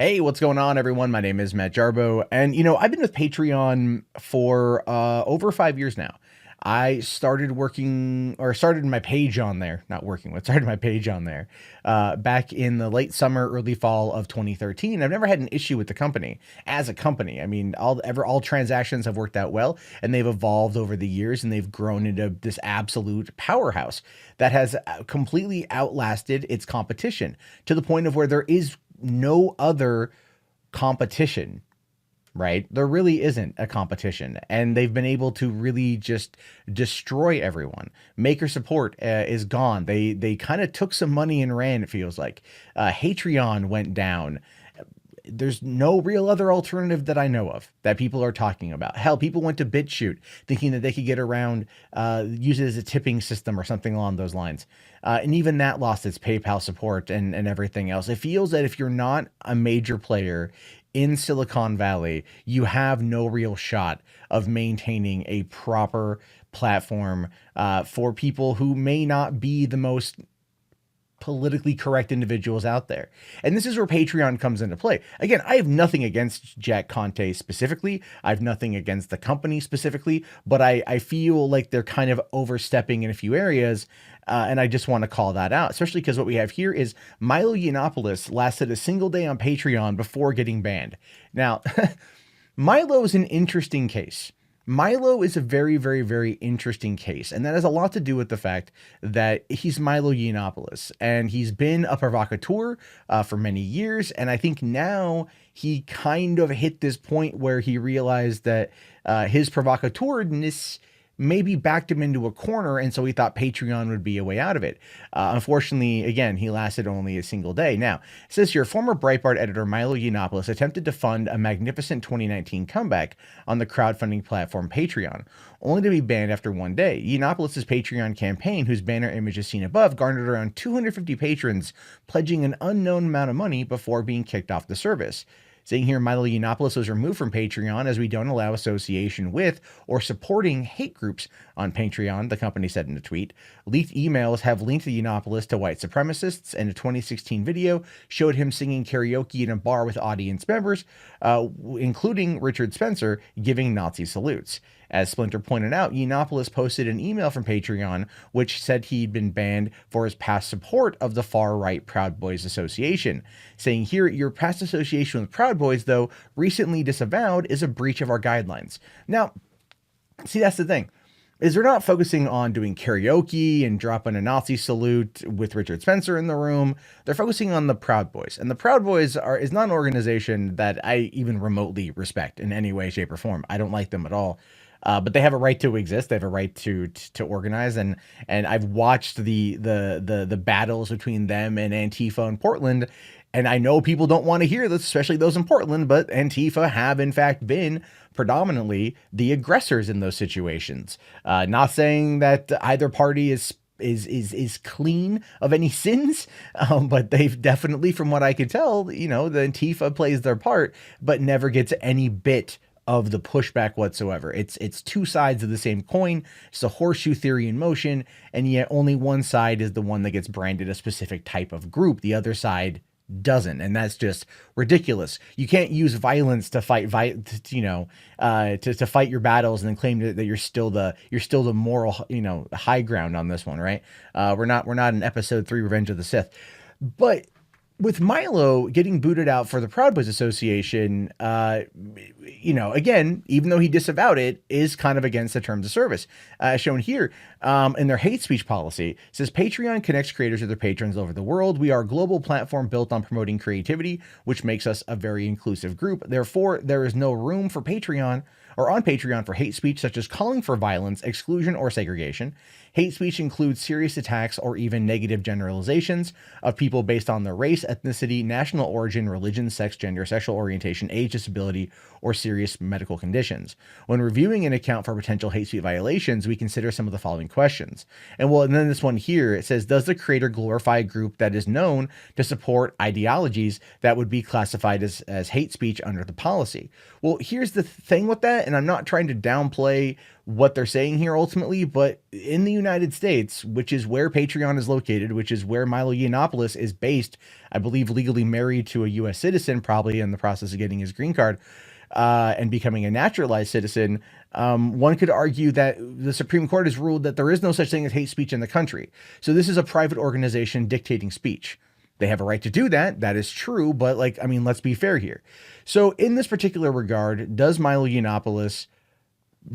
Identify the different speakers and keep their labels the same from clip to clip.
Speaker 1: Hey, what's going on, everyone? My name is Matt Jarbo, and I've been with Patreon for over 5 years now. I started working or started my page on there, not working with, started my page on there back in the late summer, early fall of 2013. I've never had an issue with the company as a company. I mean, all transactions have worked out well, and they've evolved over the years, and they've grown into this absolute powerhouse that has completely outlasted its competition to the point of where there is no other competition, right? There really isn't a competition, and they've been able to really just destroy everyone. Maker support is gone. They kind of took some money and ran. It feels like Patreon went down. There's no real other alternative that I know of that people are talking about. Hell, people went to BitChute thinking that they could get around, use it as a tipping system or something along those lines. And even that lost its PayPal support and everything else. It feels that if you're not a major player in Silicon Valley, you have no real shot of maintaining a proper platform for people who may not be the most politically correct individuals out there. And this is where Patreon comes into play. Again, I have nothing against Jack Conte specifically. I have nothing against the company specifically, but I feel like they're kind of overstepping in a few areas. And I just want to call that out, especially because what we have here is Milo Yiannopolous lasted a single day on Patreon before getting banned. Now, Milo is an interesting case. Milo is a very, very, very interesting case, and that has a lot to do with the fact that he's Milo Yiannopolous, and he's been a provocateur for many years, and I think now he kind of hit this point where he realized that his provocateurness maybe backed him into a corner, and so he thought Patreon would be a way out of it. Unfortunately, again, he lasted only a single day. Now, it says here, former Breitbart editor Milo Yiannopolous attempted to fund a magnificent 2019 comeback on the crowdfunding platform Patreon, only to be banned after one day. Yiannopoulos' Patreon campaign, whose banner image is seen above, garnered around 250 patrons, pledging an unknown amount of money before being kicked off the service. Saying here, Milo Yiannopolous was removed from Patreon as we don't allow association with or supporting hate groups on Patreon, the company said in a tweet. Leaked emails have linked Yiannopolous to white supremacists, and a 2016 video showed him singing karaoke in a bar with audience members, including Richard Spencer, giving Nazi salutes. As Splinter pointed out, Yiannopolous posted an email from Patreon which said he'd been banned for his past support of the far-right Proud Boys Association, saying here, your past association with Proud Boys, though recently disavowed, is a breach of our guidelines. Now, see, that's the thing, is they're not focusing on doing karaoke and dropping a Nazi salute with Richard Spencer in the room. They're focusing on the Proud Boys. And the Proud Boys is not an organization that I even remotely respect in any way, shape, or form. I don't like them at all. But they have a right to exist. They have a right to organize, and I've watched the battles between them and Antifa in Portland, and I know people don't want to hear this, especially those in Portland. But Antifa have in fact been predominantly the aggressors in those situations. Not saying that either party is clean of any sins, but they've definitely, from what I could tell, the Antifa plays their part, but never gets any bit of the pushback whatsoever. It's two sides of the same coin. It's a horseshoe theory in motion, and yet only one side is the one that gets branded a specific type of group. The other side doesn't, and that's just ridiculous. You can't use violence to fight to fight your battles and then claim that you're still the moral high ground on this one, right? We're not in episode 3 Revenge of the Sith. But with Milo getting booted out for the Proud Boys Association, again, even though he disavowed it, is kind of against the terms of service. Shown here in their hate speech policy, it says Patreon connects creators with their patrons all over the world. We are a global platform built on promoting creativity, which makes us a very inclusive group. Therefore, there is no room for Patreon or on Patreon for hate speech, such as calling for violence, exclusion, or segregation. Hate speech includes serious attacks or even negative generalizations of people based on their race, ethnicity, national origin, religion, sex, gender, sexual orientation, age, disability, or serious medical conditions. When reviewing an account for potential hate speech violations, we consider some of the following questions. And then this one here, it says, does the creator glorify a group that is known to support ideologies that would be classified as hate speech under the policy? Well, here's the thing with that. that, and I'm not trying to downplay what they're saying here ultimately, but in the United States, which is where Patreon is located, which is where Milo Yiannopolous is based, I believe legally married to a U.S. citizen, probably in the process of getting his green card, and becoming a naturalized citizen, one could argue that the Supreme Court has ruled that there is no such thing as hate speech in the country. So this is a private organization dictating speech. They have a right to do that. That is true. But like, I mean, let's be fair here. So in this particular regard, does Milo Yiannopolous,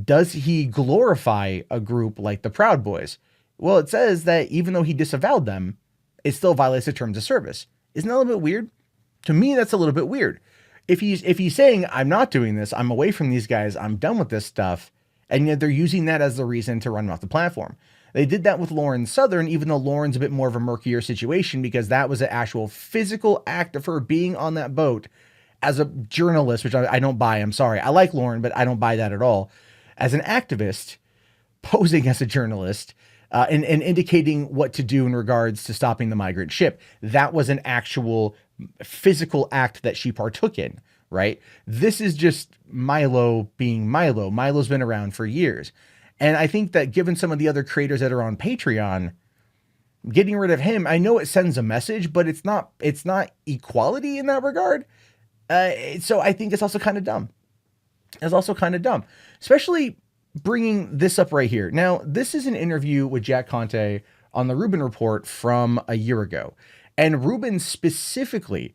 Speaker 1: does he glorify a group like the Proud Boys? Well, it says that even though he disavowed them, it still violates the terms of service. Isn't that a little bit weird? To me, that's a little bit weird. If he's saying, I'm not doing this, I'm away from these guys, I'm done with this stuff, and yet they're using that as the reason to run him off the platform. They did that with Lauren Southern, even though Lauren's a bit more of a murkier situation because that was an actual physical act of her being on that boat as a journalist, which I don't buy. I'm sorry. I like Lauren, but I don't buy that at all. As an activist, posing as a journalist, and indicating what to do in regards to stopping the migrant ship. That was an actual physical act that she partook in, right? This is just Milo being Milo. Milo's been around for years. And I think that given some of the other creators that are on Patreon, getting rid of him, I know it sends a message, but it's not equality in that regard. So I think it's also kind of dumb. It's also kind of dumb, especially bringing this up right here. Now, this is an interview with Jack Conte on the Rubin Report from a year ago. And Rubin specifically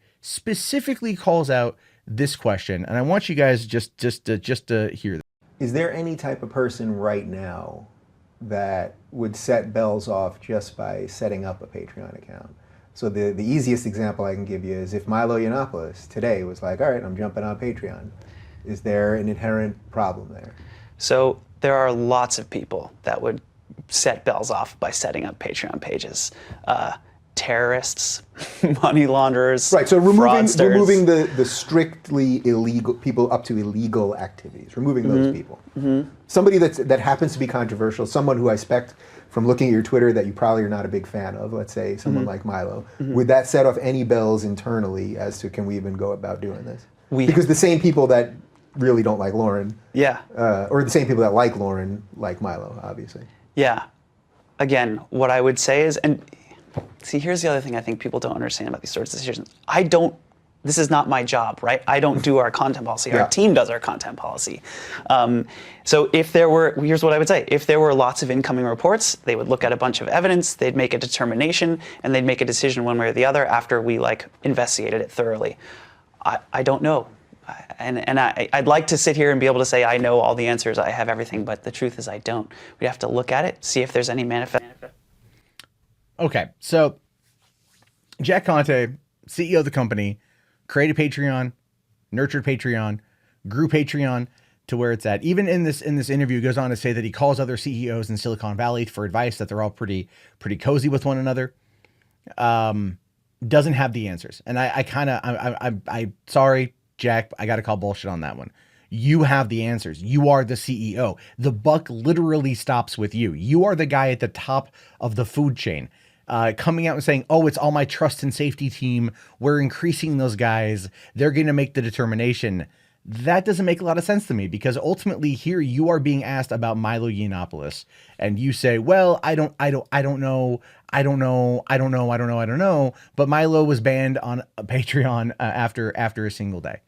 Speaker 1: calls out this question. And I want you guys just to hear this.
Speaker 2: Is there any type of person right now that would set bells off just by setting up a Patreon account? So the easiest example I can give you is if Milo Yiannopolous today was like, all right, I'm jumping on Patreon. Is there an inherent problem there?
Speaker 3: So there are lots of people that would set bells off by setting up Patreon pages. Terrorists, money launderers,
Speaker 2: right? So removing
Speaker 3: the
Speaker 2: the strictly illegal people up to illegal activities, removing those people. Somebody that happens to be controversial, someone who I expect from looking at your Twitter that you probably are not a big fan of. Let's say someone like Milo. Would that set off any bells internally as to can we even go about doing this? Because the same people that really don't like Lauren, or the same people that like Lauren like Milo, obviously.
Speaker 3: Yeah. Again, what I would say is, and see, here's the other thing I think people don't understand about these sorts of decisions. This is not my job, right? I don't do our content policy. Our team does our content policy. So if there were, here's what I would say. If there were lots of incoming reports, they would look at a bunch of evidence, they'd make a determination, and they'd make a decision one way or the other after we investigated it thoroughly. I don't know. And I'd like to sit here and be able to say I know all the answers, I have everything, but the truth is I don't. We have to look at it, see if there's any manifest.
Speaker 1: Okay, so Jack Conte, CEO of the company, created Patreon, nurtured Patreon, grew Patreon to where it's at. Even in this interview, he goes on to say that he calls other CEOs in Silicon Valley for advice, that they're all pretty cozy with one another. Doesn't have the answers. And I'm sorry, Jack, I got to call bullshit on that one. You have the answers. You are the CEO. The buck literally stops with you. You are the guy at the top of the food chain. Coming out and saying, oh, it's all my trust and safety team. We're increasing those guys. They're going to make the determination. That doesn't make a lot of sense to me, because ultimately here you are being asked about Milo Yiannopolous and you say, well, I don't know. But Milo was banned on Patreon after a single day.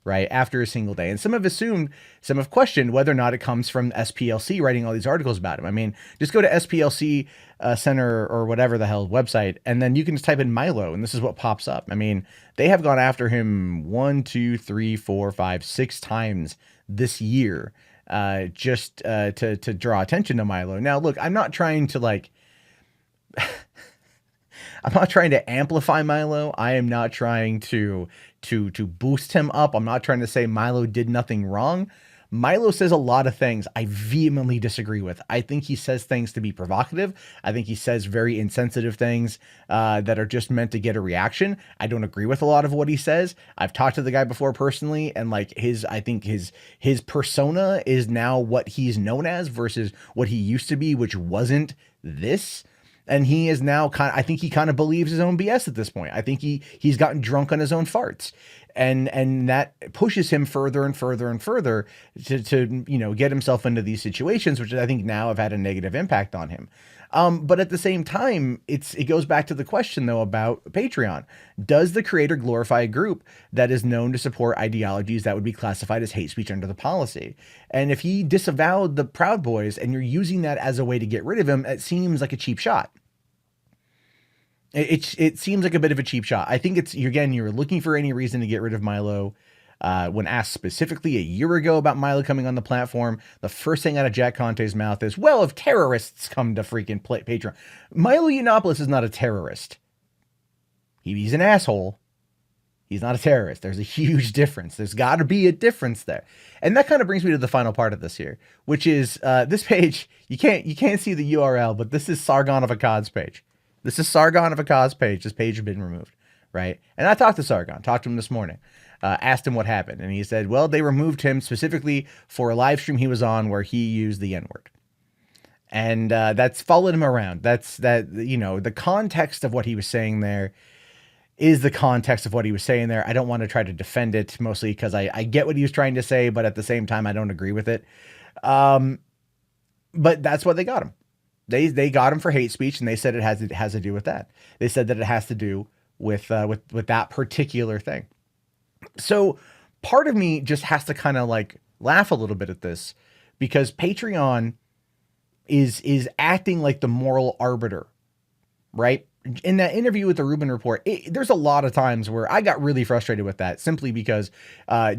Speaker 1: Right after a single day. And some have questioned whether or not it comes from SPLC writing all these articles about him. I mean, just go to SPLC Center or whatever the hell website, and then you can just type in Milo, and this is what pops up. I mean, they have gone after him 1, 2, 3, 4, 5, 6 times this year, just to draw attention to Milo. Now, look, I'm not trying to I'm not trying to amplify Milo. I am not trying to boost him up. I'm not trying to say Milo did nothing wrong. Milo says a lot of things I vehemently disagree with. I think he says things to be provocative. I think he says very insensitive things that are just meant to get a reaction. I don't agree with a lot of what he says. I've talked to the guy before personally, and I think his persona is now what he's known as versus what he used to be, which wasn't this. And he is now I think he kind of believes his own BS at this point. I think he's gotten drunk on his own farts. And that pushes him further and further and further to get himself into these situations, which I think now have had a negative impact on him. But at the same time, it goes back to the question though about Patreon. Does the creator glorify a group that is known to support ideologies that would be classified as hate speech under the policy? And if he disavowed the Proud Boys and you're using that as a way to get rid of him, it seems like a cheap shot. It seems like a bit of a cheap shot. I think you're looking for any reason to get rid of Milo. When asked specifically a year ago about Milo coming on the platform, the first thing out of Jack Conte's mouth is, well, if terrorists come to freaking Patreon. Milo Yiannopolous is not a terrorist. He's an asshole. He's not a terrorist. There's a huge difference. There's got to be a difference there. And that kind of brings me to the final part of this here, which is this page. You can't see the URL, but this is Sargon of Akkad's page. This is Sargon of Akkad's page. This page has been removed, right? And I talked to Sargon, talked to him this morning, asked him what happened. And he said, well, they removed him specifically for a live stream he was on where he used the N-word. And that's followed him around. The context of what he was saying there is the context of what he was saying there. I don't want to try to defend it, mostly because I get what he was trying to say, but at the same time, I don't agree with it. But that's what they got him. They got him for hate speech, and they said it has to do with that. They said that it has to do with that particular thing. So part of me just has to kind of like laugh a little bit at this, because Patreon is acting like the moral arbiter, right? In that interview with the Rubin Report, there's a lot of times where I got really frustrated with that, simply because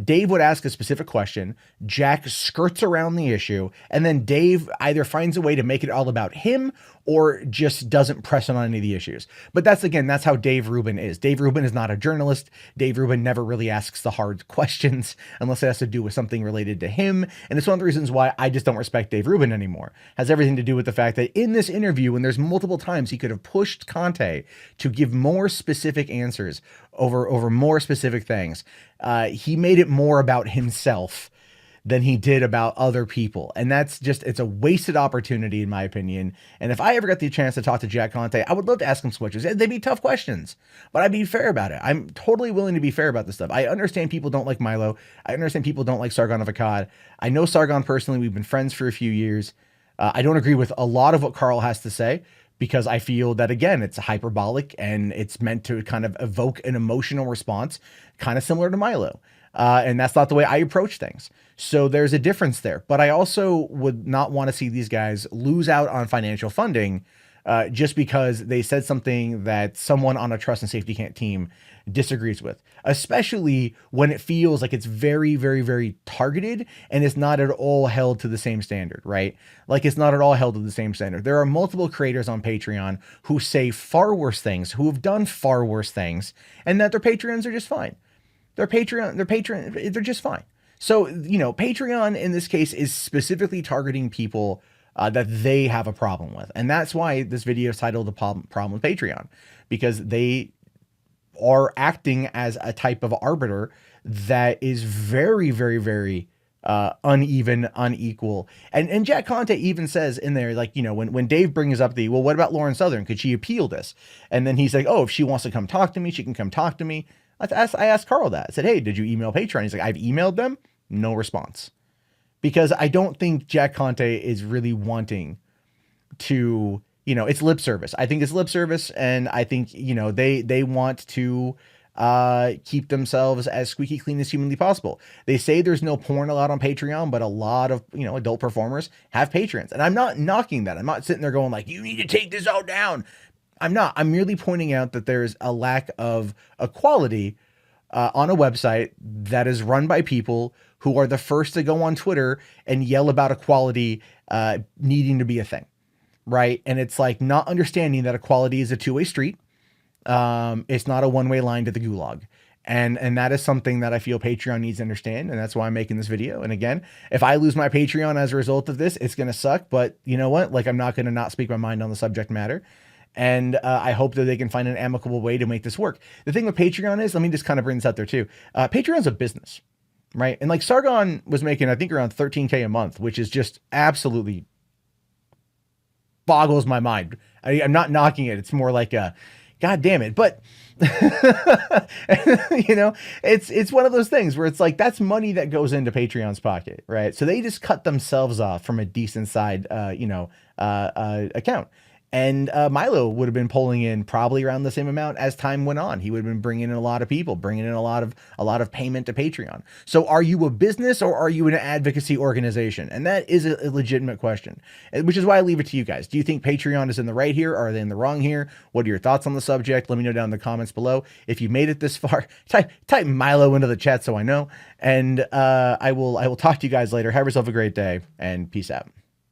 Speaker 1: Dave would ask a specific question, Jack skirts around the issue, and then Dave either finds a way to make it all about him or just doesn't press on any of the issues. But that's how Dave Rubin is. Dave Rubin is not a journalist. Dave Rubin never really asks the hard questions unless it has to do with something related to him. And it's one of the reasons why I just don't respect Dave Rubin anymore. It has everything to do with the fact that in this interview, when there's multiple times he could have pushed Conte to give more specific answers over more specific things, he made it more about himself than he did about other people. And it's a wasted opportunity, in my opinion. And if I ever got the chance to talk to Jack Conte, I would love to ask him some questions. They'd be tough questions, but I'd be fair about it. I'm totally willing to be fair about this stuff. I understand people don't like Milo. I understand people don't like Sargon of Akkad. I know Sargon personally. We've been friends for a few years. I don't agree with a lot of what Carl has to say, because I feel that, again, it's hyperbolic and it's meant to kind of evoke an emotional response, kind of similar to Milo. And that's not the way I approach things. So there's a difference there. But I also would not want to see these guys lose out on financial funding just because they said something that someone on a trust and safety team disagrees with, especially when it feels like it's very, very, very targeted and it's not at all held to the same standard, right? Like, it's not at all held to the same standard. There are multiple creators on Patreon who say far worse things, who have done far worse things, and that their Patreons are just fine. They're just fine. So, Patreon in this case is specifically targeting people that they have a problem with. And that's why this video is titled The Problem with Patreon, because they are acting as a type of arbiter that is very, very, very uneven, unequal. And Jack Conte even says in there, like, when Dave brings up well, what about Lauren Southern? Could she appeal this? And then he's like, oh, if she wants to come talk to me, she can come talk to me. I asked Carl that. I said, hey, did you email Patreon? He's like, I've emailed them. No response. Because I don't think Jack Conte is really wanting to, it's lip service. I think it's lip service. And I think, they want to keep themselves as squeaky clean as humanly possible. They say there's no porn allowed on Patreon, but a lot of, adult performers have patrons. And I'm not knocking that. I'm not sitting there going like, you need to take this all down. I'm not. I'm merely pointing out that there's a lack of equality on a website that is run by people who are the first to go on Twitter and yell about equality needing to be a thing, right? And it's like not understanding that equality is a two-way street. It's not a one-way line to the gulag. And that is something that I feel Patreon needs to understand. And that's why I'm making this video. And again, if I lose my Patreon as a result of this, it's going to suck. But you know what? Like, I'm not going to not speak my mind on the subject matter. And I hope that they can find an amicable way to make this work. The thing with Patreon is, let me just kind of bring this out there too. Patreon's a business, right? And like Sargon was making, I think, around $13K a month, which is just absolutely boggles my mind. I'm not knocking it. It's more like God damn it. But You know, it's one of those things where it's like that's money that goes into Patreon's pocket, right? So they just cut themselves off from a decent side, account. And Milo would have been pulling in probably around the same amount as time went on. He would have been bringing in a lot of people, bringing in a lot of payment to Patreon. So are you a business or are you an advocacy organization? And that is a legitimate question, which is why I leave it to you guys. Do you think Patreon is in the right here? Or are they in the wrong here? What are your thoughts on the subject? Let me know down in the comments below. If you made it this far, type Milo into the chat so I know. And I will talk to you guys later. Have yourself a great day and peace out.